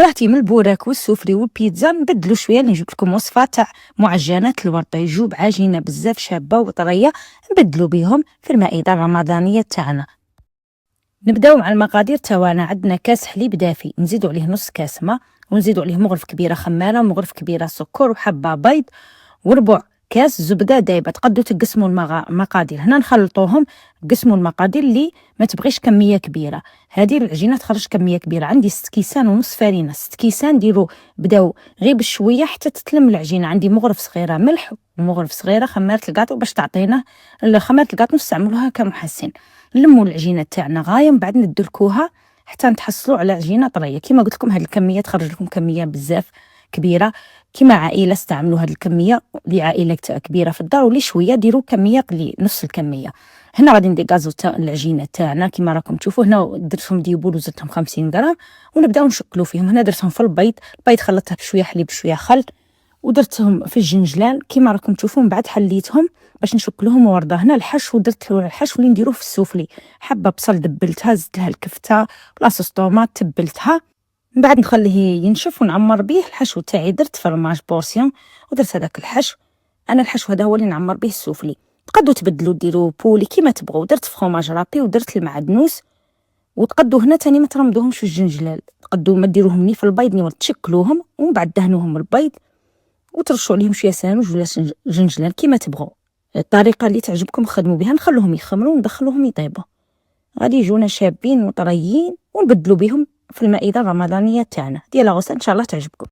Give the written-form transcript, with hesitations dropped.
كرهتي من البوراك والسوفلي والبيتزا نبدلو شويه، نجيب لكم وصفه تاع معجنات الورده يجوا بعجينه بزاف شابه وطريه، نبدلو بهم في المائده الرمضانيه تاعنا. نبداو مع المقادير تاعنا. عندنا كاس حليب دافي نزيدو عليه نص كاس ماء، ونزيدو عليه مغرف كبيره خماره ومغرف كبيره سكر وحبه بيض وربع كاس زبده دايبه. تقدروا تقسموا المقادير هنا، نخلطوهم. قسموا المقادير اللي ما تبغيش كميه كبيره. هذه العجينه تخرج كميه كبيره، عندي 6 كيسان ونص فرينه. 6 كيسان ديروا بداو غير بشويه حتى تتلم العجينه. عندي مغرف صغيره ملح ومغرف صغيره خماره الكاطو باش تعطينا خماره الكاطو نستعملوها كمحسن. نلموا العجينه تاعنا غايه، من بعد ندلكوها حتى نتحصلوا على عجينه طريه. كما قلت لكم هذه الكميه تخرج لكم كميه بزاف كبيره. كما عائله استعملوا هذه الكميه، لعائله كبيره في الدار، ولي شويه ديروا كميه قليل نص الكميه. هنا غادي نديكازو العجينه تاعنا كما راكم تشوفوا. هنا درتهم ديبول وزدتهم 50 غرام ونبداو نشكلوا فيهم. هنا درتهم في البيض خلطته بشويه حليب بشويه خل، ودرتهم في الجنجلان كما راكم تشوفوا. من بعد حليتهم باش نشكلوهم ورده. هنا الحشو درت الحشو اللي نديروه في السوفلي، حبه بصل دبلتها، زدتها الكفته بلاصه طوماط تبلتها. من بعد نخليه ينشف ونعمر به الحشو تاعي. درت فرماج بورسيون ودرت هذاك الحشو. انا الحشو هذا هو اللي نعمر به السوفلي. تقدروا تبدلوا ديروا بولي كيما تبغوا. درت فروماج رابي ودرت المعدنوس. وتقدوا هنا تاني ما ترمدوهمش في الجنجلال، تقدوا ما ديروهم ني في البيض ني تشكلوهم، ومن بعد دهنوهم البيض وترشوا عليهم شويه سانوج ولا جنجلان كيما تبغوا. الطريقه اللي تعجبكم خدموا بها. نخلوهم يخمروا وندخلوهم يطيبوا، غادي يجونا شابين وطريين ونبدلوا بهم في المائده الرمضانيه تاعنا ديال الغوصه. ان شاء الله تعجبكم.